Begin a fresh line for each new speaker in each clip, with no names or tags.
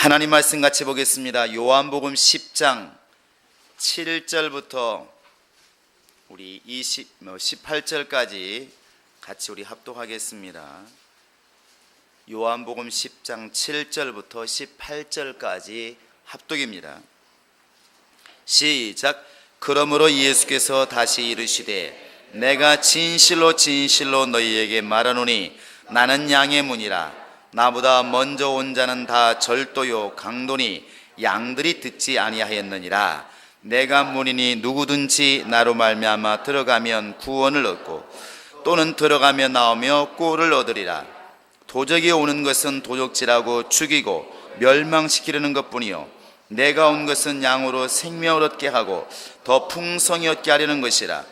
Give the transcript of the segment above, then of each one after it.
하나님 말씀 같이 보겠습니다. 요한복음 10장 7절부터 우리 18절까지 같이 우리 합독하겠습니다. 요한복음 10장 7절부터 18절까지 합독입니다. 시작. 그러므로 예수께서 다시 이르시되 내가 진실로 진실로 너희에게 말하노니 나는 양의 문이라. 나보다 먼저 온 자는 다 절도요 강도니 양들이 듣지 아니하였느니라. 내가 문이니 누구든지 나로 말미암아 들어가면 구원을 얻고 또는 들어가며 나오며 꼴을 얻으리라. 도적이 오는 것은 도적질하고 죽이고 멸망시키려는 것뿐이요 내가 온 것은 양으로 생명을 얻게 하고 더 풍성히 얻게 하려는 것이라.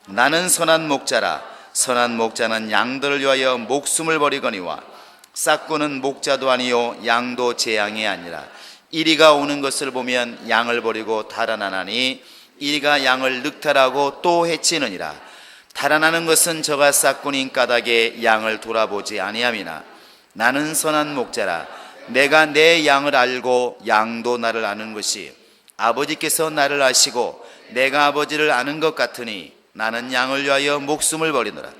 나는 선한 목자라. 선한 목자는 양들을 위하여 목숨을 버리거니와 싹구는 목자도 아니요 양도 제 양이 아니라. 이리가 오는 것을 보면 양을 버리고 달아나나니 이리가 양을 늑탈하고 또 해치느니라. 달아나는 것은 저가 싹군인 까닭에 양을 돌아보지 아니함이나 나는 선한 목자라. 내가 내 양을 알고 양도 나를 아는 것이 아버지께서 나를 아시고 내가 아버지를 아는 것 같으니 나는 양을 위하여 목숨을 버리노라.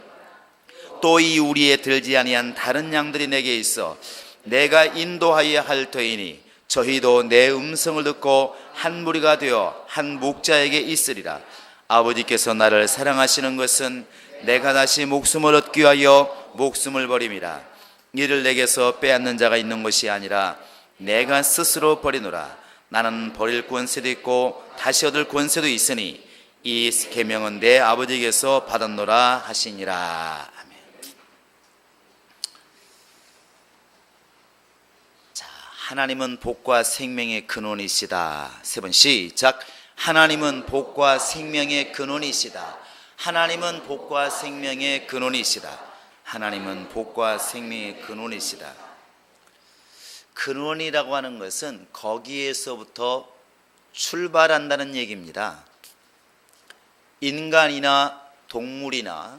또 이 우리에 들지 아니한 다른 양들이 내게 있어 내가 인도하여야 할 터이니 저희도 내 음성을 듣고 한 무리가 되어 한 목자에게 있으리라. 아버지께서 나를 사랑하시는 것은 내가 다시 목숨을 얻기 위하여 목숨을 버림이라. 이를 내게서 빼앗는 자가 있는 것이 아니라 내가 스스로 버리노라. 나는 버릴 권세도 있고 다시 얻을 권세도 있으니 이 계명은 내 아버지께서 받았노라 하시니라. 아멘. 자, 하나님은 복과 생명의 근원이시다. 세 번 시작. 하나님은 복과 생명의 근원이시다. 하나님은 복과 생명의 근원이시다. 하나님은 복과 생명의 근원이시다. 근원이라고 하는 것은 거기에서부터 출발한다는 얘기입니다. 인간이나 동물이나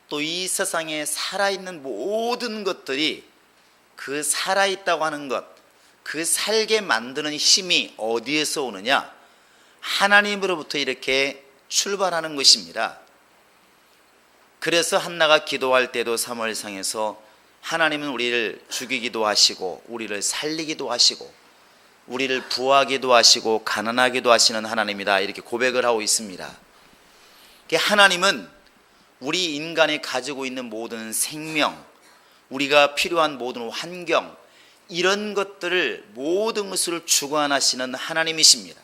또 이 세상에 살아있는 모든 것들이 그 살아있다고 하는 것, 그 살게 만드는 힘이 어디에서 오느냐? 하나님으로부터 이렇게 출발하는 것입니다. 그래서 한나가 기도할 때도 사무엘상에서 하나님은 우리를 죽이기도 하시고 우리를 살리기도 하시고 우리를 부하기도 하시고 가난하기도 하시는 하나님이다, 이렇게 고백을 하고 있습니다. 하나님은 우리 인간이 가지고 있는 모든 생명, 우리가 필요한 모든 환경, 이런 것들을 모든 것을 주관하시는 하나님이십니다.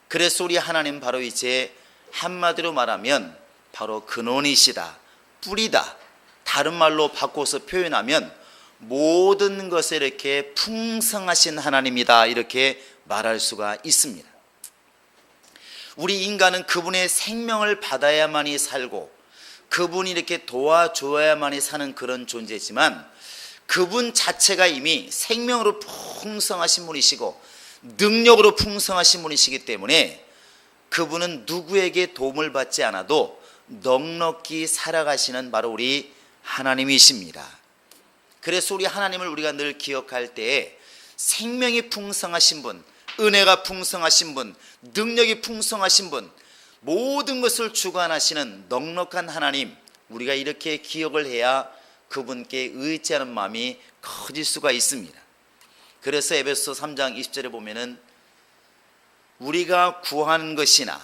그래서 우리 하나님 바로 이제 한마디로 말하면 바로 근원이시다, 뿌리다. 다른 말로 바꿔서 표현하면 모든 것에 이렇게 풍성하신 하나님이다, 이렇게 말할 수가 있습니다. 우리 인간은 그분의 생명을 받아야만이 살고 그분이 이렇게 도와줘야만이 사는 그런 존재지만 그분 자체가 이미 생명으로 풍성하신 분이시고 능력으로 풍성하신 분이시기 때문에 그분은 누구에게 도움을 받지 않아도 넉넉히 살아가시는 바로 우리 하나님이십니다. 그래서 우리 하나님을 우리가 늘 기억할 때에 생명이 풍성하신 분, 은혜가 풍성하신 분, 능력이 풍성하신 분, 모든 것을 주관하시는 넉넉한 하나님, 우리가 이렇게 기억을 해야 그분께 의지하는 마음이 커질 수가 있습니다. 그래서 에베소 3장 20절에 보면은 우리가 구하는 것이나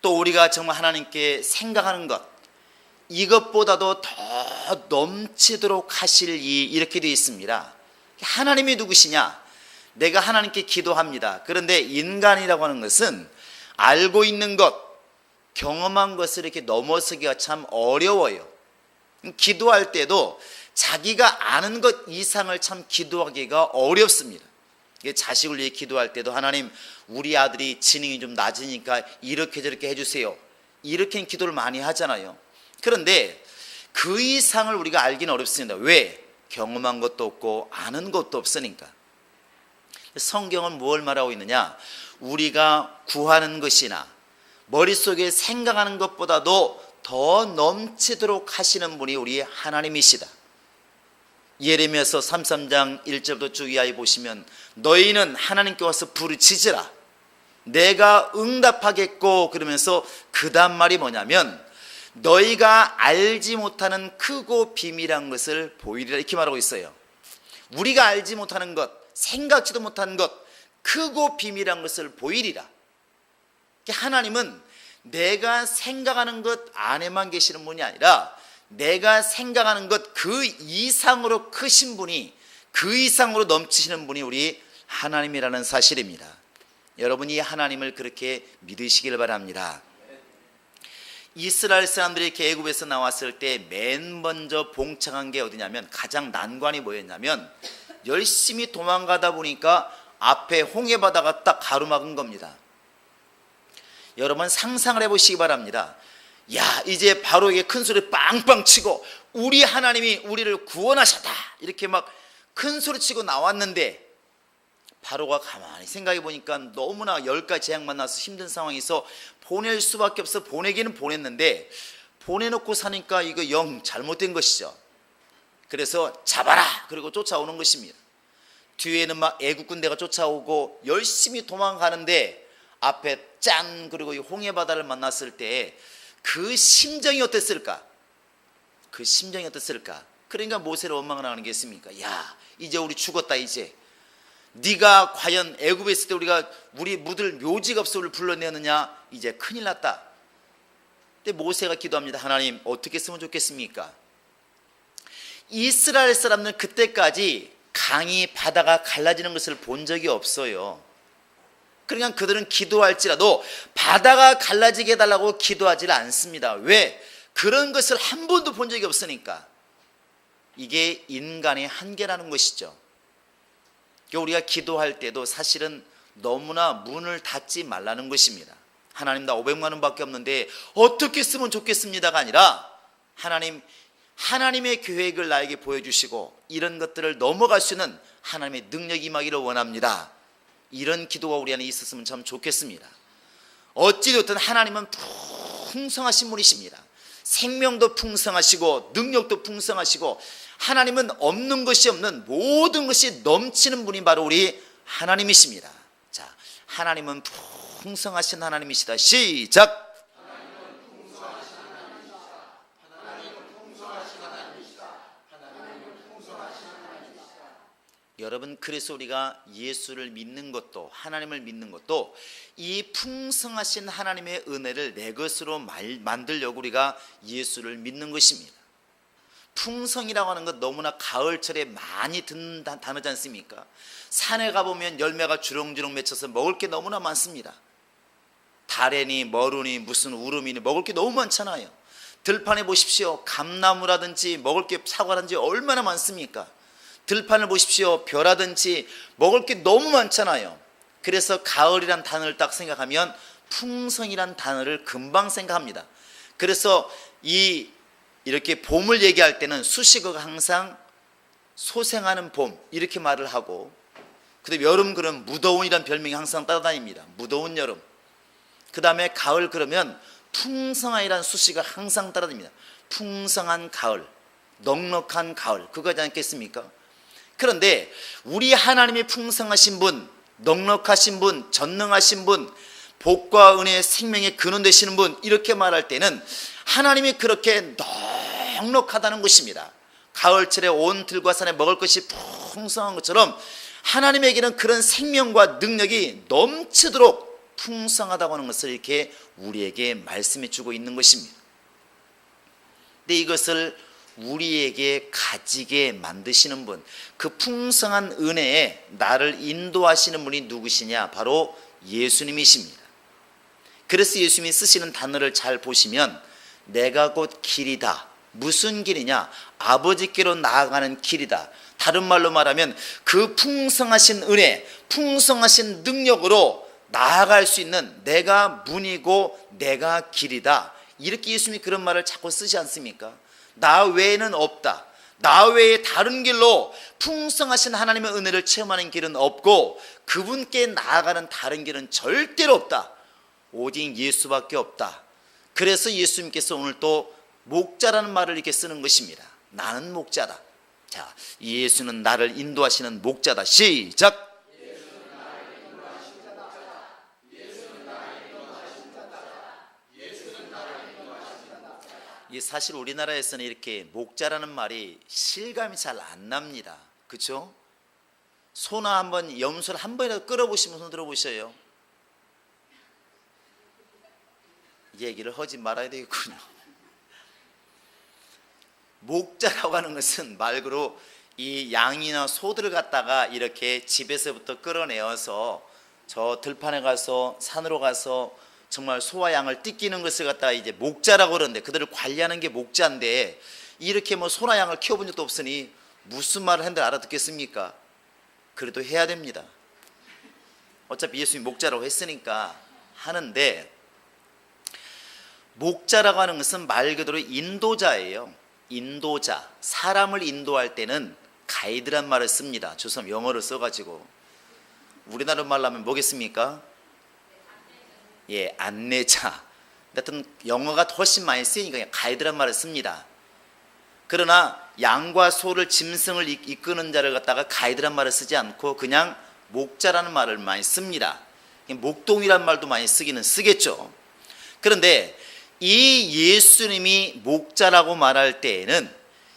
또 우리가 정말 하나님께 생각하는 것, 이것보다도 더 넘치도록 하실 이, 이렇게 되어 있습니다. 하나님이 누구시냐? 내가 하나님께 기도합니다. 그런데 인간이라고 하는 것은 알고 있는 것, 경험한 것을 이렇게 넘어서기가 참 어려워요. 기도할 때도 자기가 아는 것 이상을 참 기도하기가 어렵습니다. 자식을 위해 기도할 때도 하나님, 우리 아들이 지능이 좀 낮으니까 이렇게 저렇게 해주세요, 이렇게 기도를 많이 하잖아요. 그런데 그 이상을 우리가 알기는 어렵습니다. 왜? 경험한 것도 없고 아는 것도 없으니까. 성경은 뭘 말하고 있느냐? 우리가 구하는 것이나 머릿속에 생각하는 것보다도 더 넘치도록 하시는 분이 우리 하나님이시다. 예레미야서 33장 1절부터 쭉 이하에 보시면 너희는 하나님께 와서 부르짖으라 내가 응답하겠고 그러면서 그 다음 말이 뭐냐면 너희가 알지 못하는 크고 비밀한 것을 보이리라 이렇게 말하고 있어요. 우리가 알지 못하는 것, 생각지도 못하는 것, 크고 비밀한 것을 보이리라. 하나님은 내가 생각하는 것 안에만 계시는 분이 아니라 내가 생각하는 것 그 이상으로 크신 분이, 그 이상으로 넘치시는 분이 우리 하나님이라는 사실입니다. 여러분이 하나님을 그렇게 믿으시길 바랍니다. 이스라엘 사람들이 이렇게 애굽에서 나왔을 때 맨 먼저 봉착한 게 어디냐면, 가장 난관이 뭐였냐면 열심히 도망가다 보니까 앞에 홍해바다가 딱 가로막은 겁니다. 여러분 상상을 해보시기 바랍니다. 야, 이제 바로에게 큰 소리 빵빵 치고 우리 하나님이 우리를 구원하셨다 이렇게 막 큰 소리 치고 나왔는데, 바로가 가만히 생각해 보니까 너무나 10가지 재앙 만나서 힘든 상황에서 보낼 수밖에 없어 보내기는 보냈는데, 보내놓고 사니까 이거 영 잘못된 것이죠. 그래서 잡아라 그리고 쫓아오는 것입니다. 뒤에는 막 애국 군대가 쫓아오고 열심히 도망가는데 앞에 짠 그리고 이 홍해바다를 만났을 때 그 심정이 어땠을까? 그 심정이 어땠을까? 그러니까 모세를 원망을 하는 게 있습니까? 야, 이제 우리 죽었다. 이제 네가 과연 애굽에 있을 때 우리 묻을 묘지가 없어 우리를 불러내느냐? 이제 큰일 났다. 근데 모세가 기도합니다. 하나님 어떻게 했으면 좋겠습니까? 이스라엘 사람들은 그때까지 강이 바다가 갈라지는 것을 본 적이 없어요. 그러니까 그들은 기도할지라도 바다가 갈라지게 해달라고 기도하지 않습니다. 왜? 그런 것을 한 번도 본 적이 없으니까. 이게 인간의 한계라는 것이죠. 우리가 기도할 때도 사실은 너무나 문을 닫지 말라는 것입니다. 하나님 나 500만 원밖에 없는데 어떻게 쓰면 좋겠습니다가 아니라 하나님의 계획을 나에게 보여주시고 이런 것들을 넘어갈 수 있는 하나님의 능력이 임하기를 원합니다. 이런 기도가 우리 안에 있었으면 참 좋겠습니다. 어찌됐든 하나님은 풍성하신 분이십니다. 생명도 풍성하시고 능력도 풍성하시고 하나님은 없는 것이 없는 모든 것이 넘치는 분이 바로 우리 하나님이십니다. 자, 하나님은 풍성하신 하나님이시다. 시작! 여러분, 그래서 우리가 예수를 믿는 것도 하나님을 믿는 것도 이 풍성하신 하나님의 은혜를 내 것으로 만들려고 우리가 예수를 믿는 것입니다. 풍성이라고 하는 것 너무나 가을철에 많이 듣는 단어지 않습니까? 산에 가보면 열매가 주렁주렁 맺혀서 먹을 게 너무나 많습니다. 다래니 머루니 무슨 우름이니 먹을 게 너무 많잖아요. 들판에 보십시오. 감나무라든지 먹을 게 사과라든지 얼마나 많습니까? 들판을 보십시오. 벼라든지 먹을 게 너무 많잖아요. 그래서 가을이란 단어를 딱 생각하면 풍성이란 단어를 금방 생각합니다. 그래서 이렇게 봄을 얘기할 때는 수식어가 항상 소생하는 봄 이렇게 말을 하고, 그다음에 여름 그러면 무더운이란 별명이 항상 따라다닙니다. 무더운 여름. 그 다음에 가을 그러면 풍성하이란 수식어가 항상 따라다닙니다. 풍성한 가을, 넉넉한 가을, 그거지 않겠습니까? 그런데 우리 하나님이 풍성하신 분, 넉넉하신 분, 전능하신 분, 복과 은혜의 생명의 근원 되시는 분, 이렇게 말할 때는 하나님이 그렇게 넉넉하다는 것입니다. 가을철에 온 들과 산에 먹을 것이 풍성한 것처럼 하나님에게는 그런 생명과 능력이 넘치도록 풍성하다고 하는 것을 이렇게 우리에게 말씀해 주고 있는 것입니다. 근데 이것을 우리에게 가지게 만드시는 분, 그 풍성한 은혜에 나를 인도하시는 분이 누구시냐? 바로 예수님이십니다. 그래서 예수님이 쓰시는 단어를 잘 보시면 내가 곧 길이다. 무슨 길이냐? 아버지께로 나아가는 길이다. 다른 말로 말하면 그 풍성하신 은혜, 풍성하신 능력으로 나아갈 수 있는 내가 문이고 내가 길이다. 이렇게 예수님이 그런 말을 자꾸 쓰지 않습니까? 나 외에는 없다. 나 외에 다른 길로 풍성하신 하나님의 은혜를 체험하는 길은 없고 그분께 나아가는 다른 길은 절대로 없다. 오직 예수밖에 없다. 그래서 예수님께서 오늘 또 목자라는 말을 이렇게 쓰는 것입니다. 나는 목자다. 자, 예수는 나를 인도하시는 목자다. 시작. 이 사실 우리나라에서는 이렇게 목자라는 말이 실감이 잘 안 납니다. 그렇죠? 소나 한번 염소를 한 번이라도 끌어보시면 손 들어보셔요. 얘기를 하지 말아야 되겠군요. 목자라고 하는 것은 말 그대로 이 양이나 소들을 갖다가 이렇게 집에서부터 끌어내어서 저 들판에 가서 산으로 가서 정말 소와 양을 띠끼는 것을 갖다가 이제 목자라고 그러는데, 그들을 관리하는 게 목자인데, 이렇게 뭐 소나 양을 키워본 적도 없으니 무슨 말을 했는데 알아듣겠습니까? 그래도 해야 됩니다. 어차피 예수님이 목자라고 했으니까 하는데, 목자라고 하는 것은 말 그대로 인도자예요. 인도자. 사람을 인도할 때는 가이드란 말을 씁니다. 조선 영어를 써가지고. 우리나라 말로 하면 뭐겠습니까? 예, 안내자. 하여튼 영어가 훨씬 많이 쓰이니까 그냥 가이드란 말을 씁니다. 그러나 양과 소를, 짐승을 이끄는 자를 갖다가 가이드란 말을 쓰지 않고 그냥 목자라는 말을 많이 씁니다. 목동이란 말도 많이 쓰기는 쓰겠죠. 그런데 이 예수님이 목자라고 말할 때에는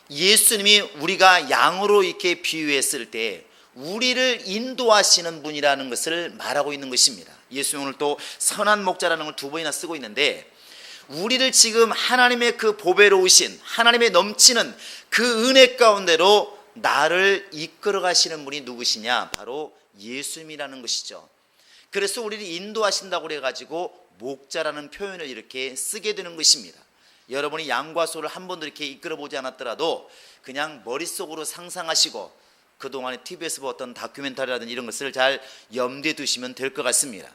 예수님이 우리가 양으로 이렇게 비유했을 때 우리를 인도하시는 분이라는 것을 말하고 있는 것입니다. 예수님 오늘 또 선한 목자라는 걸 두 번이나 쓰고 있는데, 우리를 지금 하나님의 그 보배로우신 하나님의 넘치는 그 은혜 가운데로 나를 이끌어 가시는 분이 누구시냐? 바로 예수님이라는 것이죠. 그래서 우리를 인도하신다고 그래가지고 목자라는 표현을 이렇게 쓰게 되는 것입니다. 여러분이 양과 소를 한 번도 이렇게 이끌어 보지 않았더라도 그냥 머릿속으로 상상하시고 그동안에 TV에서 봤던 다큐멘터리라든지 이런 것을 잘 염두에 두시면 될 것 같습니다.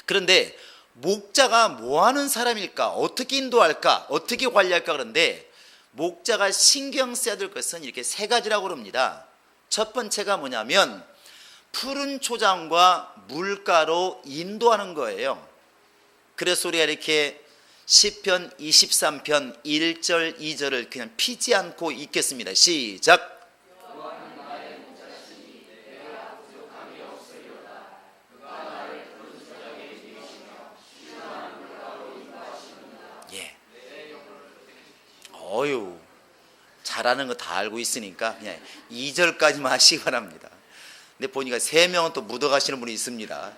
그런데 목자가 뭐 하는 사람일까? 어떻게 인도할까? 어떻게 관리할까? 그런데 목자가 신경 써야 될 것은 이렇게 세 가지라고 합니다. 첫 번째가 뭐냐면 푸른 초장과 물가로 인도하는 거예요. 그래서 우리가 이렇게 시편 23편 1절 2절을 그냥 피지 않고 읽겠습니다. 시작. 예. 어유, 잘하는 거 다 알고 있으니까 그냥 2절까지만 하시기 바랍니다. 근데 보니까 3명은 또 묻어가시는 분이 있습니다.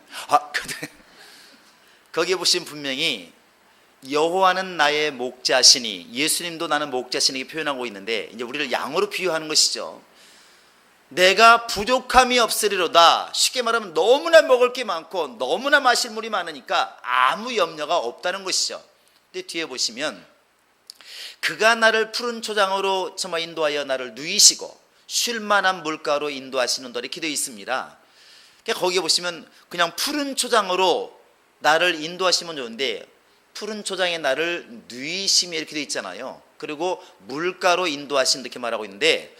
근데 거기에 보시면 분명히 여호와는 나의 목자시니, 예수님도 나는 목자시니 이렇게 표현하고 있는데, 이제 우리를 양으로 비유하는 것이죠. 내가 부족함이 없으리로다. 쉽게 말하면 너무나 먹을 게 많고 너무나 마실 물이 많으니까 아무 염려가 없다는 것이죠. 근데 뒤에 보시면 그가 나를 푸른 초장으로 정말 인도하여 나를 누이시고 쉴만한 물가로 인도하시는 다 이렇게 되어 있습니다. 거기에 보시면 그냥 푸른 초장으로 나를 인도하시면 좋은데, 푸른 초장에 나를 누이심이 이렇게 되어 있잖아요. 그리고 물가로 인도하신 이렇게 말하고 있는데,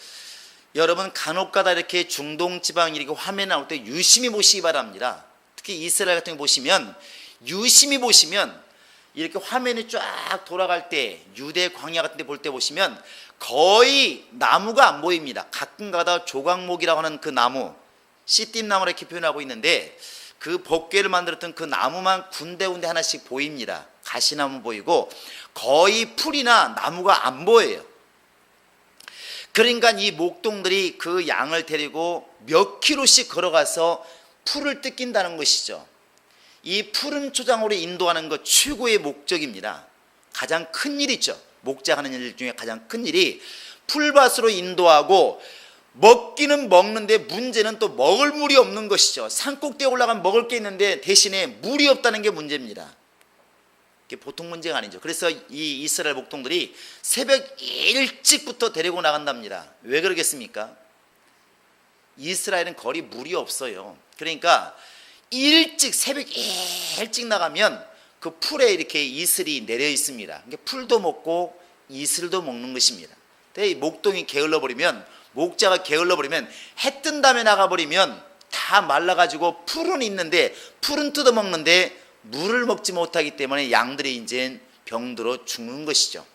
여러분 간혹가다 이렇게 중동 지방 이렇게 화면 나올 때 유심히 보시기 바랍니다. 특히 이스라엘 같은 거 보시면 유심히 보시면 이렇게 화면이 쫙 돌아갈 때, 유대 광야 같은 데 볼 때 보시면 거의 나무가 안 보입니다. 가끔가다 조각목이라고 하는 그 나무, 씨띠나무를 이렇게 표현하고 있는데, 그 법궤를 만들었던 그 나무만 군데군데 하나씩 보입니다. 가시나무 보이고 거의 풀이나 나무가 안 보여요. 그러니까 이 목동들이 그 양을 데리고 몇 킬로씩 걸어가서 풀을 뜯긴다는 것이죠. 이 푸른 초장으로 인도하는 것 최고의 목적입니다. 가장 큰 일이죠. 목자하는 일 중에 가장 큰 일이 풀밭으로 인도하고, 먹기는 먹는데 문제는 또 먹을 물이 없는 것이죠. 산꼭대에 올라가면 먹을 게 있는데 대신에 물이 없다는 게 문제입니다. 이게 보통 문제가 아니죠. 그래서 이 이스라엘 목동들이 새벽 일찍부터 데리고 나간답니다. 왜 그러겠습니까? 이스라엘은 거리 물이 없어요. 그러니까 일찍 새벽 일찍 나가면 그 풀에 이렇게 이슬이 내려 있습니다. 풀도 먹고 이슬도 먹는 것입니다. 근데 이 목동이 게을러 버리면, 목자가 게을러 버리면, 해 뜬 다음에 나가버리면 다 말라가지고 풀은 있는데 풀은 뜯어먹는데 물을 먹지 못하기 때문에 양들이 이제 병들어 죽는 것이죠.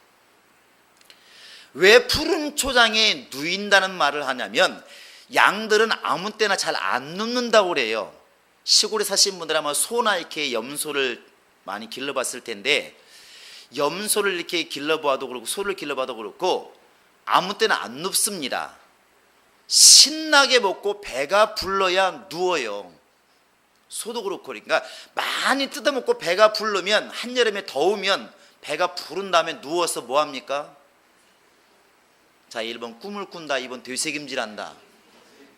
왜 푸른 초장에 누인다는 말을 하냐면 양들은 아무 때나 잘 안 눕는다고 그래요. 시골에 사신 분들 아마 소나 이렇게 염소를 많이 길러봤을 텐데 염소를 이렇게 길러봐도 그렇고 소를 길러봐도 그렇고 아무 때나 안 눕습니다. 신나게 먹고 배가 불러야 누워요. 소도 그렇고 그러니까 많이 뜯어먹고 배가 부르면 한여름에 더우면 배가 부른 다음에 누워서 뭐합니까? 자, 1번 꿈을 꾼다, 2번 되새김질한다.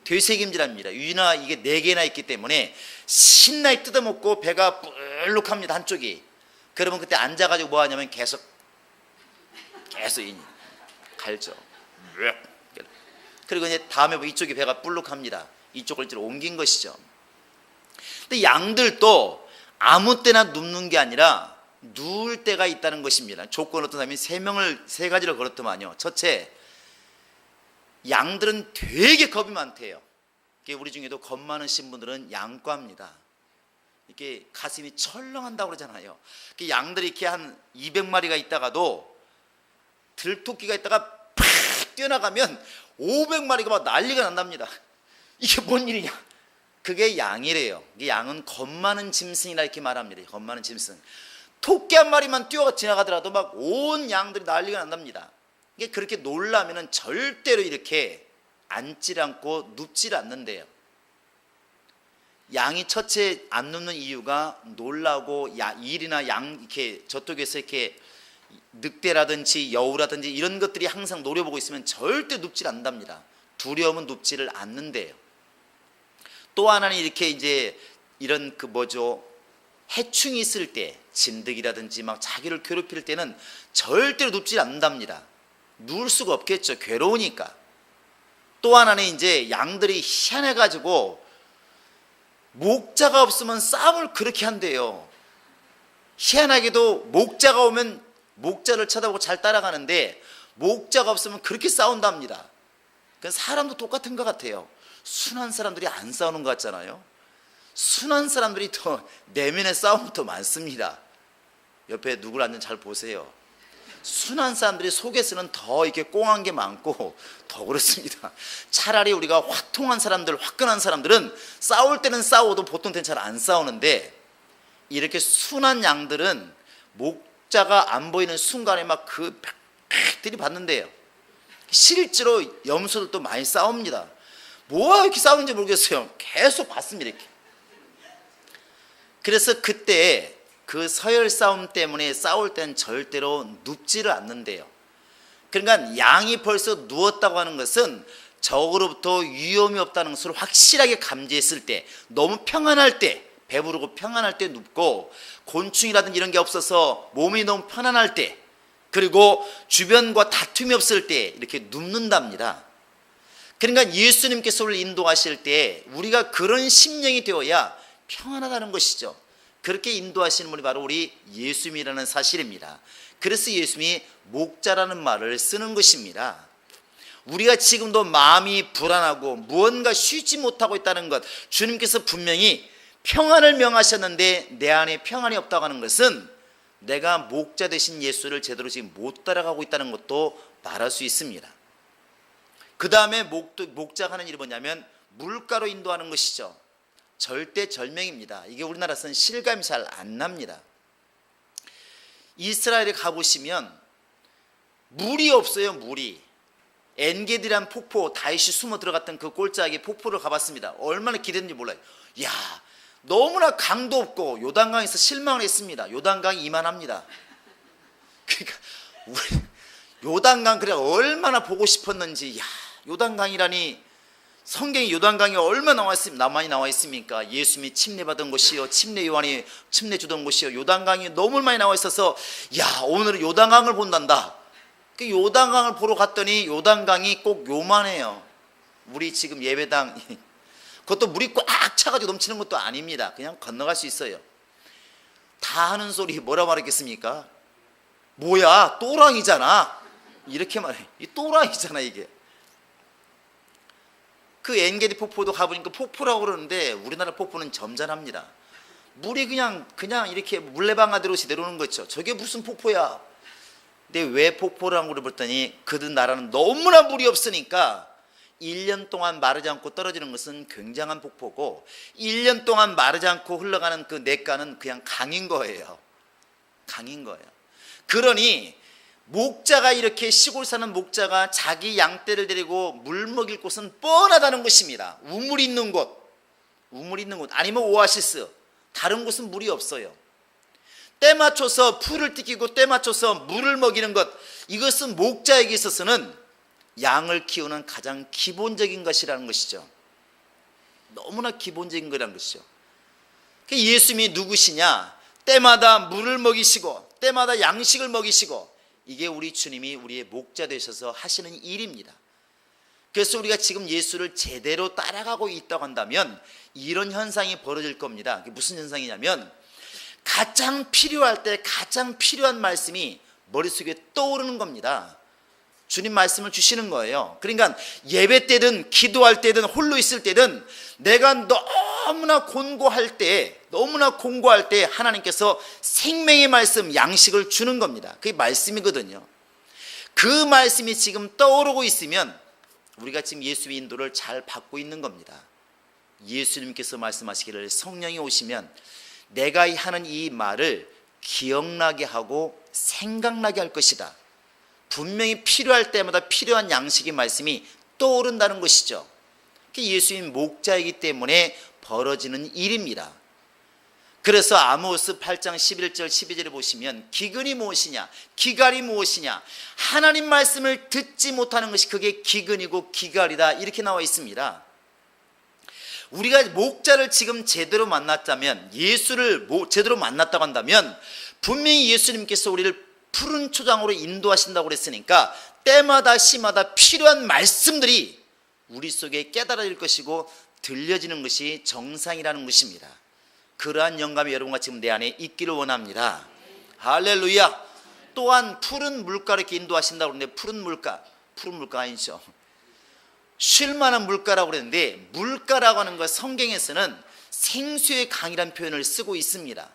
되새김질합니다. 유나 이게 4개나 있기 때문에 신나게 뜯어먹고 배가 불룩합니다. 한쪽이. 그러면 그때 앉아가지고 뭐 하냐면 계속 갈죠. 그리고 이제 다음에 뭐 이쪽이 배가 불룩합니다. 이쪽을 이제 옮긴 것이죠. 근데 양들도 아무 때나 눕는 게 아니라 누울 때가 있다는 것입니다. 조건 어떤 사람이 세 가지를 걸었더만요. 첫째, 양들은 되게 겁이 많대요. 우리 중에도 겁 많으신 분들은 양과입니다. 이렇게 가슴이 철렁한다고 그러잖아요. 양들이 이렇게 한 200마리가 있다가도 들토끼가 있다가 팍 뛰어나가면 500마리가 막 난리가 난답니다. 이게 뭔 일이냐? 그게 양이래요. 양은 겁 많은 짐승이라 이렇게 말합니다. 겁 많은 짐승. 토끼 한 마리만 뛰어 지나가더라도 막 온 양들이 난리가 난답니다. 이게 그렇게 놀라면은 절대로 이렇게 앉질 않고 눕질 않는데요. 양이 첫째 안 눕는 이유가 놀라고 일이나 양 이렇게 저쪽에서 이렇게 늑대라든지 여우라든지 이런 것들이 항상 노려보고 있으면 절대 눕질 않답니다. 두려움은 눕지를 않는데요. 또 하나는 이렇게 이제 이런 해충이 있을 때 진드기라든지 막 자기를 괴롭힐 때는 절대로 눕지 않는답니다. 누울 수가 없겠죠. 괴로우니까. 또 하나는 이제 양들이 희한해가지고 목자가 없으면 싸움을 그렇게 한대요. 희한하게도 목자가 오면 목자를 쳐다보고 잘 따라가는데 목자가 없으면 그렇게 싸운답니다. 사람도 똑같은 것 같아요. 순한 사람들이 안 싸우는 것 같잖아요. 순한 사람들이 더 내면의 싸움이 더 많습니다. 옆에 누구를 앉는지 잘 보세요. 순한 사람들이 속에서는 더 이렇게 꽁한 게 많고 더 그렇습니다. 차라리 우리가 화통한 사람들, 화끈한 사람들은 싸울 때는 싸워도 보통 때는 잘 안 싸우는데 이렇게 순한 양들은 목자가 안 보이는 순간에 막 들이받는데요. 실제로 염소들도 많이 싸웁니다. 뭐가 이렇게 싸우는지 모르겠어요. 계속 봤습니다. 이렇게. 그래서 그때 그 서열 싸움 때문에 싸울 때는 절대로 눕지를 않는데요. 그러니까 양이 벌써 누웠다고 하는 것은 적으로부터 위험이 없다는 것을 확실하게 감지했을 때, 너무 평안할 때, 배부르고 평안할 때 눕고, 곤충이라든지 이런 게 없어서 몸이 너무 편안할 때, 그리고 주변과 다툼이 없을 때 이렇게 눕는답니다. 그러니까 예수님께서 우리를 인도하실 때 우리가 그런 심령이 되어야 평안하다는 것이죠. 그렇게 인도하시는 분이 바로 우리 예수님이라는 사실입니다. 그래서 예수님이 목자라는 말을 쓰는 것입니다. 우리가 지금도 마음이 불안하고 무언가 쉬지 못하고 있다는 것, 주님께서 분명히 평안을 명하셨는데 내 안에 평안이 없다고 하는 것은 내가 목자 되신 예수를 제대로 지금 못 따라가고 있다는 것도 말할 수 있습니다. 그 다음에 목자가 하는 일이 뭐냐면 물가로 인도하는 것이죠. 절대절명입니다. 이게 우리나라에서는 실감이 잘 안 납니다. 이스라엘에 가보시면 물이 없어요. 물이. 엔게디란 폭포, 다윗이 숨어 들어갔던 그 꼴짝이 폭포를 가봤습니다. 얼마나 기대했는지 몰라요. 이야, 너무나 강도 없고 요단강에서 실망을 했습니다. 요단강이 이만합니다. 그러니까 요단강 그래 얼마나 보고 싶었는지. 야, 요단강이라니. 성경에 요단강이 얼마나 많이 나와 있습니까? 예수님이 침례받은 곳이요, 침례 요한이 침례 주던 곳이요, 요단강이 너무 많이 나와 있어서 야, 오늘은 요단강을 본단다. 그 요단강을 보러 갔더니 요단강이 꼭 요만해요. 우리 지금 예배당 그것도 물이 꽉 차가지고 넘치는 것도 아닙니다. 그냥 건너갈 수 있어요. 다 하는 소리 뭐라 말했겠습니까? 뭐야, 또랑이잖아. 이렇게 말해. 이 또랑이잖아 이게. 그 엔게디 폭포도 가보니까 폭포라고 그러는데 우리나라 폭포는 점잖합니다. 물이 그냥 이렇게 물레방아대로시 내려오는 거죠. 저게 무슨 폭포야? 근데 왜 폭포라고 물어봤더니 그들 나라는 너무나 물이 없으니까 1년 동안 마르지 않고 떨어지는 것은 굉장한 폭포고 1년 동안 마르지 않고 흘러가는 그 냇가는 그냥 강인 거예요. 강인 거예요. 그러니 목자가 이렇게 시골 사는 목자가 자기 양떼를 데리고 물 먹일 곳은 뻔하다는 것입니다. 우물 있는 곳, 아니면 오아시스, 다른 곳은 물이 없어요. 때 맞춰서 풀을 뜯기고 때 맞춰서 물을 먹이는 것, 이것은 목자에게 있어서는 양을 키우는 가장 기본적인 것이라는 것이죠. 너무나 기본적인 거라는 것이죠. 예수님이 누구시냐? 때마다 물을 먹이시고 때마다 양식을 먹이시고, 이게 우리 주님이 우리의 목자 되셔서 하시는 일입니다. 그래서 우리가 지금 예수를 제대로 따라가고 있다고 한다면 이런 현상이 벌어질 겁니다. 그게 무슨 현상이냐면 가장 필요할 때 가장 필요한 말씀이 머릿속에 떠오르는 겁니다. 주님 말씀을 주시는 거예요. 그러니까 예배 때든 기도할 때든 홀로 있을 때든 내가 너무나 곤고할 때 하나님께서 생명의 말씀, 양식을 주는 겁니다. 그게 말씀이거든요. 그 말씀이 지금 떠오르고 있으면 우리가 지금 예수의 인도를 잘 받고 있는 겁니다. 예수님께서 말씀하시기를 성령이 오시면 내가 하는 이 말을 기억나게 하고 생각나게 할 것이다. 분명히 필요할 때마다 필요한 양식의 말씀이 떠오른다는 것이죠. 예수님 목자이기 때문에 벌어지는 일입니다. 그래서 아모스 8장 11절 12절에 보시면 기근이 무엇이냐, 기갈이 무엇이냐, 하나님 말씀을 듣지 못하는 것이 그게 기근이고 기갈이다, 이렇게 나와 있습니다. 우리가 목자를 지금 제대로 만났다면, 예수를 제대로 만났다고 한다면 분명히 예수님께서 우리를 푸른 초장으로 인도하신다고 그랬으니까 때마다 시마다 필요한 말씀들이 우리 속에 깨달아질 것이고 들려지는 것이 정상이라는 것입니다. 그러한 영감이 여러분과 지금 내 안에 있기를 원합니다. 할렐루야. 또한 푸른 물가를 이렇게 인도하신다고 그러는데 푸른 물가 아니죠. 쉴만한 물가라고 그랬는데, 물가라고 하는 것 성경에서는 생수의 강이라는 표현을 쓰고 있습니다.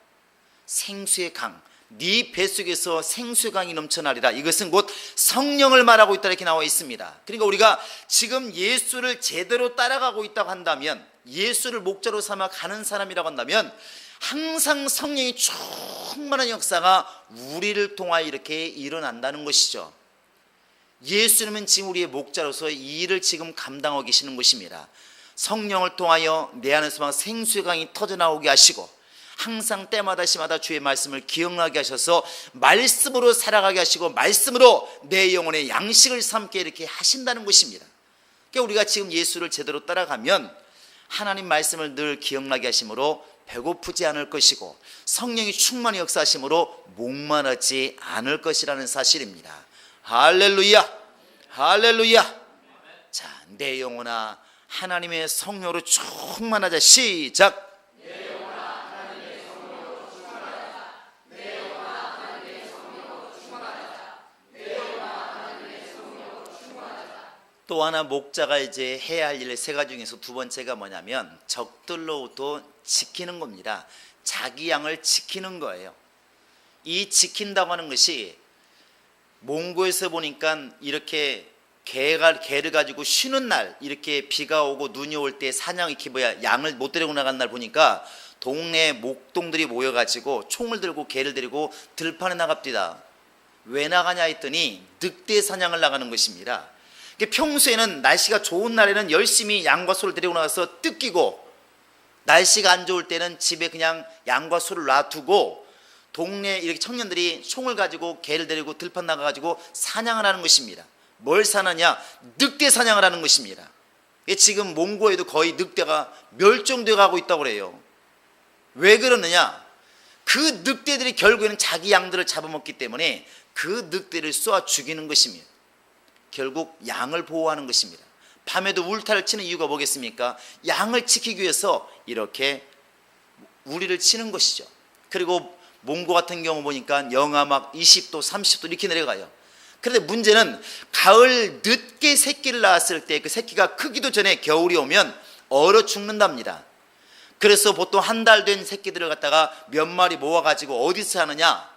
생수의 강, 네 뱃속에서 생수의 강이 넘쳐나리라. 이것은 곧 성령을 말하고 있다, 이렇게 나와 있습니다. 그러니까 우리가 지금 예수를 제대로 따라가고 있다고 한다면, 예수를 목자로 삼아 가는 사람이라고 한다면 항상 성령이 충만한 역사가 우리를 통하여 이렇게 일어난다는 것이죠. 예수님은 지금 우리의 목자로서 이 일을 지금 감당하고 계시는 것입니다. 성령을 통하여 내 안에서 막 생수의 강이 터져나오게 하시고, 항상 때마다 시마다 주의 말씀을 기억나게 하셔서 말씀으로 살아가게 하시고, 말씀으로 내 영혼의 양식을 삼게 이렇게 하신다는 것입니다. 그러니까 우리가 지금 예수를 제대로 따라가면 하나님 말씀을 늘 기억나게 하심으로 배고프지 않을 것이고, 성령이 충만히 역사하심으로 목마르지 않을 것이라는 사실입니다. 할렐루야, 할렐루야. 자, 내 영혼아 하나님의 성령으로 충만하자. 시작. 또 하나 목자가 이제 해야 할 일 세 가지 중에서 두 번째가 뭐냐면 적들로부터 지키는 겁니다. 자기 양을 지키는 거예요. 이 지킨다고 하는 것이 몽고에서 보니까 이렇게 개를 가지고 쉬는 날, 이렇게 비가 오고 눈이 올 때 사냥, 이렇게 양을 못 데리고 나간 날 보니까 동네 목동들이 모여가지고 총을 들고 개를 데리고 들판에 나갑니다. 왜 나가냐 했더니 늑대 사냥을 나가는 것입니다. 평소에는 날씨가 좋은 날에는 열심히 양과 소를 데리고 나가서 뜯기고, 날씨가 안 좋을 때는 집에 그냥 양과 소를 놔두고 동네 이렇게 청년들이 총을 가지고 개를 데리고 들판 나가가지고 사냥을 하는 것입니다. 뭘 사느냐? 늑대 사냥을 하는 것입니다. 지금 몽고에도 거의 늑대가 멸종되어 가고 있다고 그래요. 왜 그러느냐? 그 늑대들이 결국에는 자기 양들을 잡아먹기 때문에 그 늑대를 쏘아 죽이는 것입니다. 결국 양을 보호하는 것입니다. 밤에도 울타리를 치는 이유가 뭐겠습니까? 양을 지키기 위해서 이렇게 우리를 치는 것이죠. 그리고 몽고 같은 경우 보니까 영하 막 20도 30도 이렇게 내려가요. 그런데 문제는 가을 늦게 새끼를 낳았을 때 그 새끼가 크기도 전에 겨울이 오면 얼어 죽는답니다. 그래서 보통 한 달 된 새끼들을 갖다가 몇 마리 모아가지고 어디서 하느냐?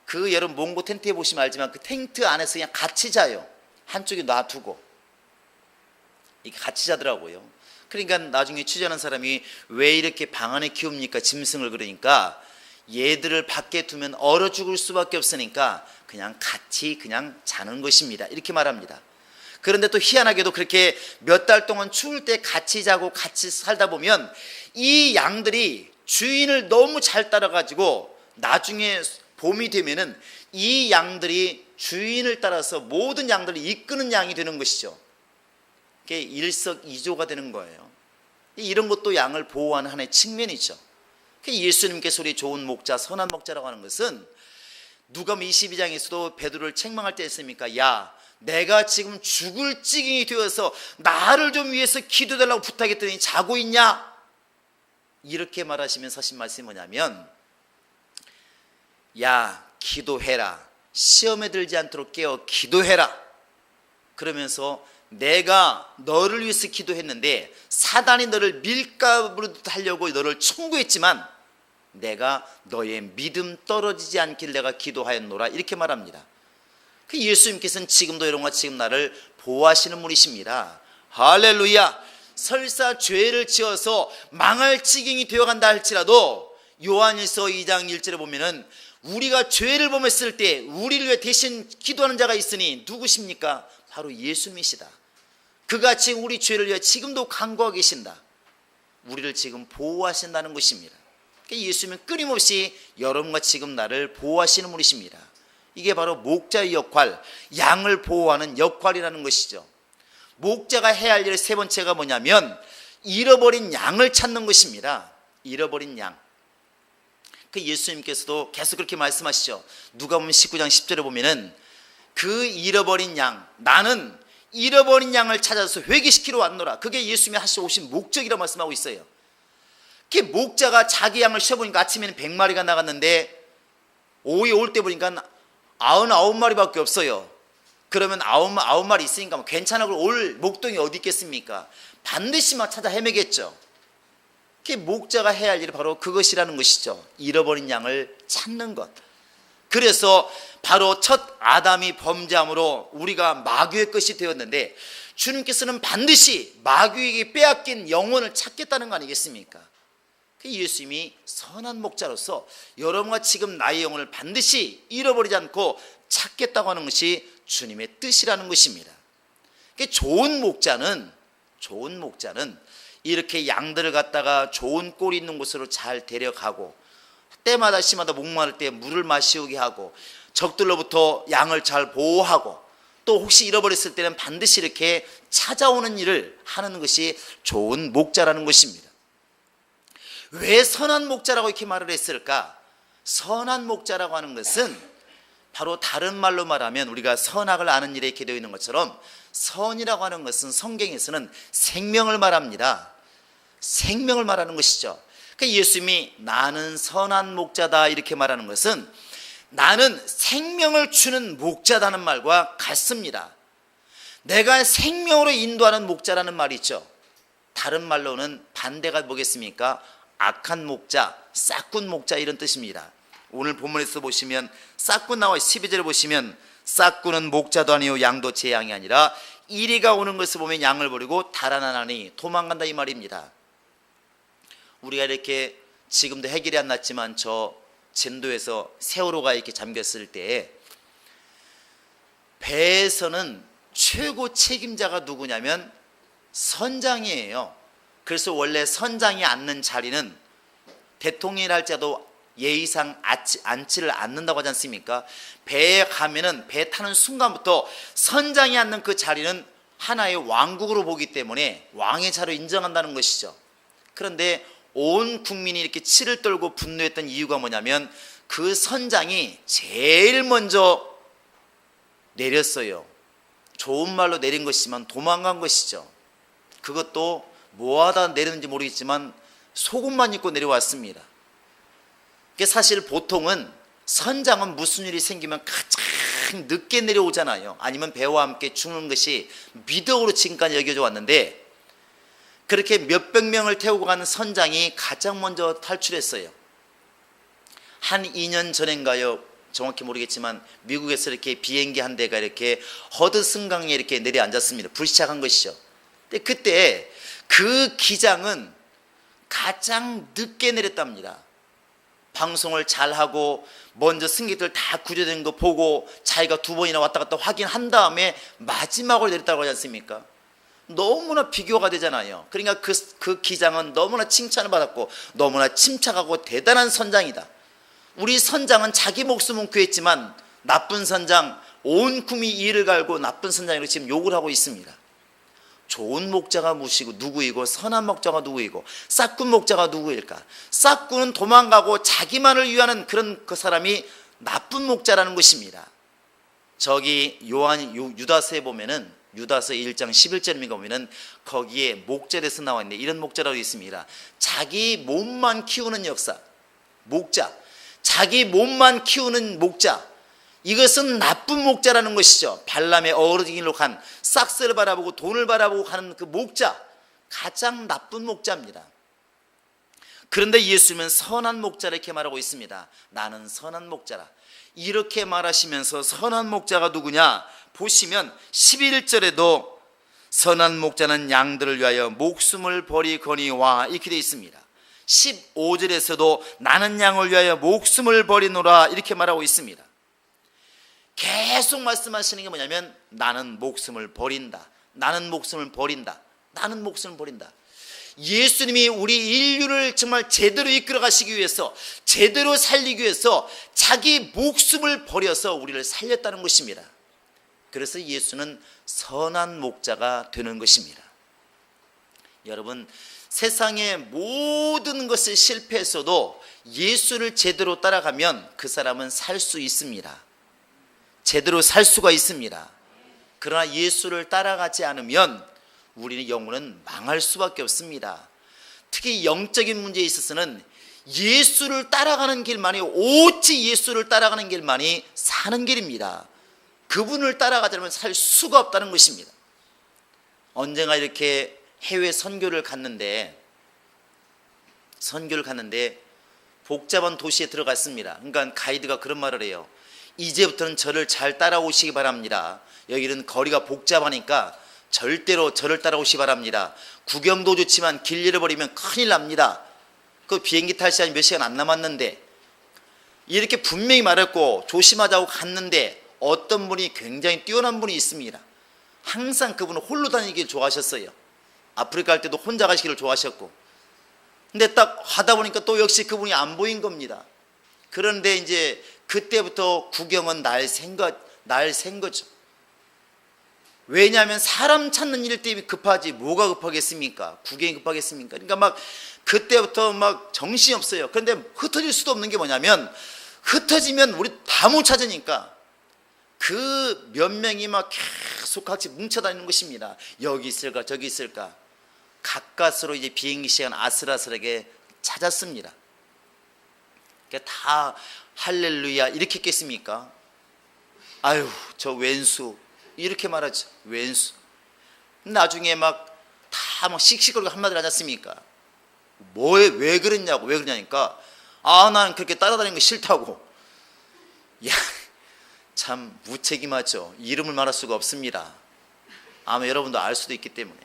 그 여러분 몽고 텐트에 보시면 알지만 그 텐트 안에서 그냥 같이 자요. 한쪽에 놔두고 이게 같이 자더라고요. 그러니까 나중에 취재하는 사람이 왜 이렇게 방 안에 키웁니까? 짐승을. 그러니까 얘들을 밖에 두면 얼어 죽을 수밖에 없으니까 그냥 같이 그냥 자는 것입니다. 이렇게 말합니다. 그런데 또 희한하게도 그렇게 몇 달 동안 추울 때 같이 자고 같이 살다 보면 이 양들이 주인을 너무 잘 따라가지고 나중에 봄이 되면은 이 양들이 주인을 따라서 모든 양들을 이끄는 양이 되는 것이죠. 그게 일석이조가 되는 거예요. 이런 것도 양을 보호하는 하나의 측면이죠. 예수님께서 우리 좋은 목자, 선한 목자라고 하는 것은 누가복음 22장에서도 베드로를 책망할 때 했습니까? 야, 내가 지금 죽을 지경이 되어서 나를 좀 위해서 기도해달라고 부탁했더니 자고 있냐? 이렇게 말하시면서 하신 말씀이 뭐냐면, 야, 기도해라. 시험에 들지 않도록 깨어 기도해라. 그러면서 내가 너를 위해서 기도했는데 사단이 너를 밀가부로 하려고 너를 청구했지만 내가 너의 믿음 떨어지지 않길 내가 기도하였노라. 이렇게 말합니다. 그 예수님께서는 지금도 여러분과 지금 나를 보호하시는 분이십니다. 할렐루야. 설사 죄를 지어서 망할 지경이 되어간다 할지라도 요한일서 2장 1절에 보면은 우리가 죄를 범했을 때 우리를 위해 대신 기도하는 자가 있으니 누구십니까? 바로 예수님이시다. 그가 지금 우리 죄를 위해 지금도 간구하고 계신다. 우리를 지금 보호하신다는 것입니다. 예수님은 끊임없이 여러분과 지금 나를 보호하시는 분이십니다. 이게 바로 목자의 역할, 양을 보호하는 역할이라는 것이죠. 목자가 해야 할 일 세 번째가 뭐냐면 잃어버린 양을 찾는 것입니다. 잃어버린 양. 그 예수님께서도 계속 그렇게 말씀하시죠. 누가복음 19장 10절에 보면은 그 잃어버린 양, 나는 잃어버린 양을 찾아서 회개시키러 왔노라. 그게 예수님이 오신 목적이라고 말씀하고 있어요. 그 목자가 자기 양을 쉬어보니까 아침에는 100마리가 나갔는데 오후에 올 때 보니까 99마리밖에 없어요. 그러면 9마리 있으니까 뭐 괜찮아. 올 목동이 어디 있겠습니까? 반드시 막 찾아 헤매겠죠. 그 목자가 해야 할 일이 바로 그것이라는 것이죠. 잃어버린 양을 찾는 것. 그래서 바로 첫 아담이 범죄함으로 우리가 마귀의 것이 되었는데 주님께서는 반드시 마귀에게 빼앗긴 영혼을 찾겠다는 거 아니겠습니까? 그 예수님이 선한 목자로서 여러분과 지금 나의 영혼을 반드시 잃어버리지 않고 찾겠다고 하는 것이 주님의 뜻이라는 것입니다. 좋은 목자는 이렇게 양들을 갖다가 좋은 꼴이 있는 곳으로 잘 데려가고 때마다 시마다 목마를 때 물을 마시우게 하고 적들로부터 양을 잘 보호하고 또 혹시 잃어버렸을 때는 반드시 이렇게 찾아오는 일을 하는 것이 좋은 목자라는 것입니다. 왜 선한 목자라고 이렇게 말을 했을까? 선한 목자라고 하는 것은 바로 다른 말로 말하면 우리가 선악을 아는 일에 이렇게 되어 있는 것처럼 선이라고 하는 것은 성경에서는 생명을 말합니다. 생명을 말하는 것이죠. 그러니까 예수님이 나는 선한 목자다 이렇게 말하는 것은 나는 생명을 주는 목자다는 말과 같습니다. 내가 생명으로 인도하는 목자라는 말이 있죠. 다른 말로는 반대가 뭐겠습니까? 악한 목자, 싹군 목자 이런 뜻입니다. 오늘 본문에서 보시면 싹군 나와 12절에 보시면 싹군은 목자도 아니요 양도 제 양이 아니라 이리가 오는 것을 보면 양을 버리고 달아나니 도망간다 이 말입니다. 우리가 이렇게 지금도 해결이 안 났지만 저 진도에서 세월호가 이렇게 잠겼을 때 배에서는 최고 책임자가 누구냐면 선장이에요. 그래서 원래 선장이 앉는 자리는 대통령이랄지라도 예의상 앉지를 않는다고 하지 않습니까? 배에 가면은 배 타는 순간부터 선장이 앉는 그 자리는 하나의 왕국으로 보기 때문에 왕의 자리로 인정한다는 것이죠. 그런데 온 국민이 이렇게 치를 떨고 분노했던 이유가 뭐냐면 그 선장이 제일 먼저 내렸어요. 좋은 말로 내린 것이지만 도망간 것이죠. 그것도 뭐하다 내렸는지 모르겠지만 속옷만 입고 내려왔습니다. 사실 보통은 선장은 무슨 일이 생기면 가장 늦게 내려오잖아요. 아니면 배와 함께 죽는 것이 미덕으로 지금까지 여겨져 왔는데 그렇게 몇백 명을 태우고 가는 선장이 가장 먼저 탈출했어요. 한 2년 전인가요? 정확히 모르겠지만 미국에서 이렇게 비행기 한 대가 이렇게 허드슨강에 이렇게 내려앉았습니다. 불시착한 것이죠. 근데 그때 그 기장은 가장 늦게 내렸답니다. 방송을 잘하고 먼저 승객들 다 구조된 거 보고 자기가 2번이나 왔다 갔다 확인한 다음에 마지막으로 내렸다고 하지 않습니까? 너무나 비교가 되잖아요. 그러니까 그 기장은 너무나 칭찬을 받았고 너무나 침착하고 대단한 선장이다. 우리 선장은 자기 목숨은 구했지만 나쁜 선장, 온 꿈이 이를 갈고 나쁜 선장으로 지금 욕을 하고 있습니다. 좋은 목자가 누구이고 선한 목자가 누구이고 싹군 목자가 누구일까? 싹군은 도망가고 자기만을 위하는 그런 그 사람이 나쁜 목자라는 것입니다. 저기 유다서에 보면은 유다서 1장 11절에 보면은 거기에 목자에서 나와 있는데 이런 목자라고 있습니다. 자기 몸만 키우는 역사, 목자, 자기 몸만 키우는 목자, 이것은 나쁜 목자라는 것이죠. 발람의 어우러지기로 간 싹스를 바라보고 돈을 바라보고 가는 그 목자, 가장 나쁜 목자입니다. 그런데 예수님은 선한 목자를 이렇게 말하고 있습니다. 나는 선한 목자라. 이렇게 말하시면서 선한 목자가 누구냐 보시면 11절에도 선한 목자는 양들을 위하여 목숨을 버리거니와 이렇게 되어 있습니다. 15절에서도 나는 양을 위하여 목숨을 버리노라 이렇게 말하고 있습니다. 계속 말씀하시는 게 뭐냐면 나는 목숨을 버린다, 나는 목숨을 버린다, 나는 목숨을 버린다. 예수님이 우리 인류를 정말 제대로 이끌어 가시기 위해서, 제대로 살리기 위해서 자기 목숨을 버려서 우리를 살렸다는 것입니다. 그래서 예수는 선한 목자가 되는 것입니다. 여러분, 세상의 모든 것을 실패했어도 예수를 제대로 따라가면 그 사람은 살 수 있습니다. 제대로 살 수가 있습니다. 그러나 예수를 따라가지 않으면 우리의 영혼은 망할 수밖에 없습니다. 특히 영적인 문제에 있어서는 예수를 따라가는 길만이, 오직 예수를 따라가는 길만이 사는 길입니다. 그분을 따라가지 않으면 살 수가 없다는 것입니다. 언젠가 이렇게 해외 선교를 갔는데 복잡한 도시에 들어갔습니다. 그러니까 가이드가 그런 말을 해요. 이제부터는 저를 잘 따라오시기 바랍니다. 여기는 거리가 복잡하니까 절대로 저를 따라오시기 바랍니다. 구경도 좋지만 길 잃어버리면 큰일 납니다. 그 비행기 탈 시간이 몇 시간 안 남았는데, 이렇게 분명히 말했고 조심하자고 갔는데 어떤 분이 굉장히 뛰어난 분이 있습니다. 항상 그분은 홀로 다니기를 좋아하셨어요. 아프리카 갈 때도 혼자 가시기를 좋아하셨고, 근데 딱 하다 보니까 또 역시 그분이 안 보인 겁니다. 그런데 이제 그때부터 구경은 날 샌 거죠. 왜냐하면 사람 찾는 일 때문에 급하지 뭐가 급하겠습니까? 구경이 급하겠습니까? 그러니까 막 그때부터 막 정신이 없어요. 그런데 흩어질 수도 없는 게 뭐냐면, 흩어지면 우리 다 못 찾으니까 그 몇 명이 막 계속 같이 뭉쳐 다니는 것입니다. 여기 있을까 저기 있을까. 가까스로 이제 비행기 시간 아슬아슬하게 찾았습니다. 그러니까 다 할렐루야 이렇게 했겠습니까? 아유 저 왼수 이렇게 말하죠. 왼수. 나중에 막 다 막 씩씩거리고 한마디를 하지 않습니까? 왜 그러냐니까, 나는 그렇게 따라다니는 거 싫다고. 야, 참 무책임하죠. 이름을 말할 수가 없습니다. 아마 여러분도 알 수도 있기 때문에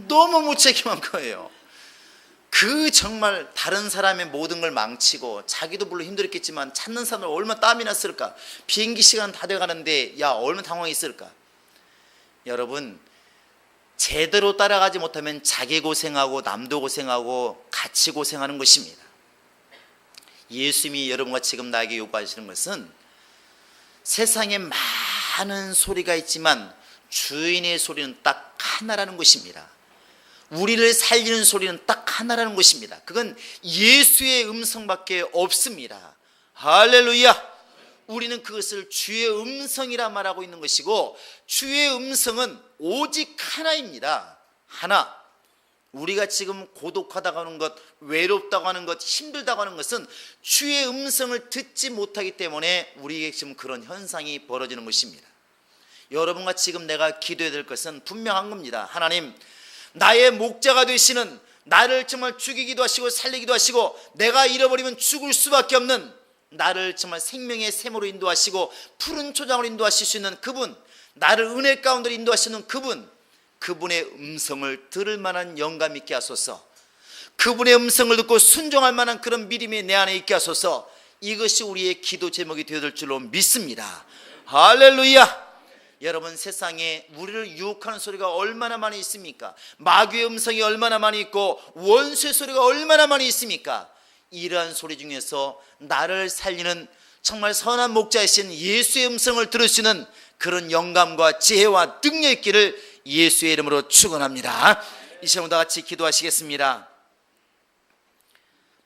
너무 무책임한 거예요. 그 정말 다른 사람의 모든 걸 망치고, 자기도 물론 힘들었겠지만 찾는 사람들 얼마나 땀이 났을까. 비행기 시간 다 돼가는데 얼마나 당황했을까. 여러분, 제대로 따라가지 못하면 자기 고생하고 남도 고생하고 같이 고생하는 것입니다. 예수님이 여러분과 지금 나에게 요구하시는 것은, 세상에 많은 소리가 있지만 주인의 소리는 딱 하나라는 것입니다. 우리를 살리는 소리는 딱 하나라는 것입니다. 그건 예수의 음성밖에 없습니다. 할렐루야. 우리는 그것을 주의 음성이라 말하고 있는 것이고, 주의 음성은 오직 하나입니다. 하나. 우리가 지금 고독하다고 하는 것, 외롭다고 하는 것, 힘들다고 하는 것은 주의 음성을 듣지 못하기 때문에 우리에게 지금 그런 현상이 벌어지는 것입니다. 여러분과 지금 내가 기도해야 될 것은 분명한 겁니다. 하나님, 나의 목자가 되시는, 나를 정말 죽이기도 하시고 살리기도 하시고 내가 잃어버리면 죽을 수밖에 없는 나를 정말 생명의 샘으로 인도하시고 푸른 초장으로 인도하실 수 있는 그분, 나를 은혜 가운데로 인도하시는 그분, 그분의 음성을 들을 만한 영감 있게 하소서. 그분의 음성을 듣고 순종할 만한 그런 믿음이 내 안에 있게 하소서. 이것이 우리의 기도 제목이 되어질 줄로 믿습니다. 할렐루야. 여러분, 세상에 우리를 유혹하는 소리가 얼마나 많이 있습니까? 마귀의 음성이 얼마나 많이 있고 원수의 소리가 얼마나 많이 있습니까? 이러한 소리 중에서 나를 살리는 정말 선한 목자이신 예수의 음성을 들으시는 그런 영감과 지혜와 능력 있기를 예수의 이름으로 축원합니다. 이 시간 다 같이 기도하시겠습니다.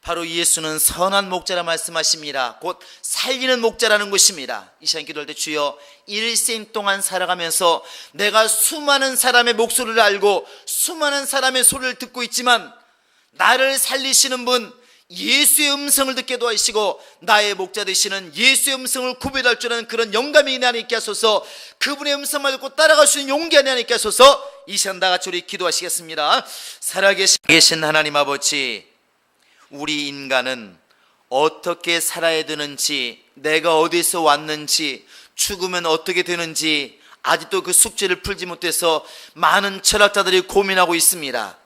바로 예수는 선한 목자라 말씀하십니다. 곧 살리는 목자라는 것입니다. 이 시간 기도할 때 주여, 일생 동안 살아가면서 내가 수많은 사람의 목소리를 알고 수많은 사람의 소리를 듣고 있지만 나를 살리시는 분 예수의 음성을 듣게 도와주시고 나의 목자 되시는 예수의 음성을 구별할 줄 아는 그런 영감이 내 안에 있게 하소서. 그분의 음성만 듣고 따라갈 수 있는 용기가 내 안에 있게 하소서. 이 시간 다 같이 우리 기도하시겠습니다. 살아계신 하나님 아버지, 우리 인간은 어떻게 살아야 되는지, 내가 어디서 왔는지, 죽으면 어떻게 되는지 아직도 그 숙제를 풀지 못해서 많은 철학자들이 고민하고 있습니다.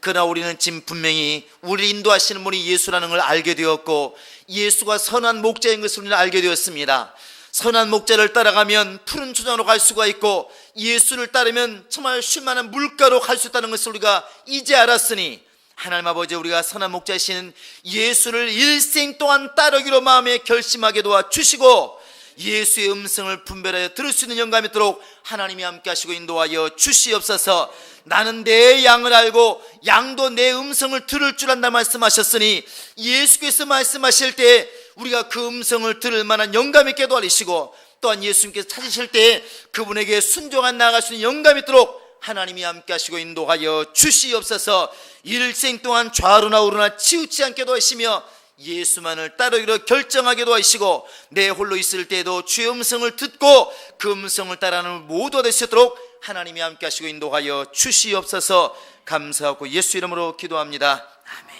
그러나 우리는 지금 분명히 우리를 인도하시는 분이 예수라는 걸 알게 되었고 예수가 선한 목자인 것을 우리는 알게 되었습니다. 선한 목자를 따라가면 푸른 초장으로 갈 수가 있고 예수를 따르면 정말 쉴만한 물가로 갈 수 있다는 것을 우리가 이제 알았으니 하나님 아버지, 우리가 선한 목자이신 예수를 일생 동안 따르기로 마음에 결심하게 도와주시고 예수의 음성을 분별하여 들을 수 있는 영감이 있도록 하나님이 함께 하시고 인도하여 주시옵소서. 나는 내 양을 알고 양도 내 음성을 들을 줄 안다 말씀하셨으니 예수께서 말씀하실 때 우리가 그 음성을 들을 만한 영감 있게 도와주시고 또한 예수님께서 찾으실 때 그분에게 순종한 나아갈 수 있는 영감이 있도록 하나님이 함께 하시고 인도하여 주시옵소서. 일생 동안 좌로나 우로나 치우치 않게 도와주시며 예수만을 따르기로 결정하게 도와주시고 내 홀로 있을 때에도 주의 음성을 듣고 그 음성을 따르는 모두가 될 수 있도록 하나님이 함께 하시고 인도하여 주시옵소서. 감사하고 예수 이름으로 기도합니다. 아멘.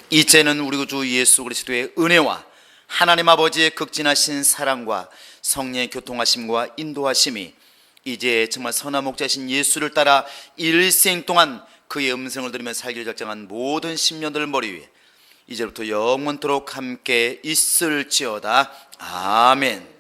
이제는 우리 주 예수 그리스도의 은혜와 하나님 아버지의 극진하신 사랑과 성령의 교통하심과 인도하심이 이제 정말 선한 목자이신 예수를 따라 일생 동안 그의 음성을 들으며 살기를 작정한 모든 심령들을 머리 위에 이제부터 영원토록 함께 있을지어다. 아멘.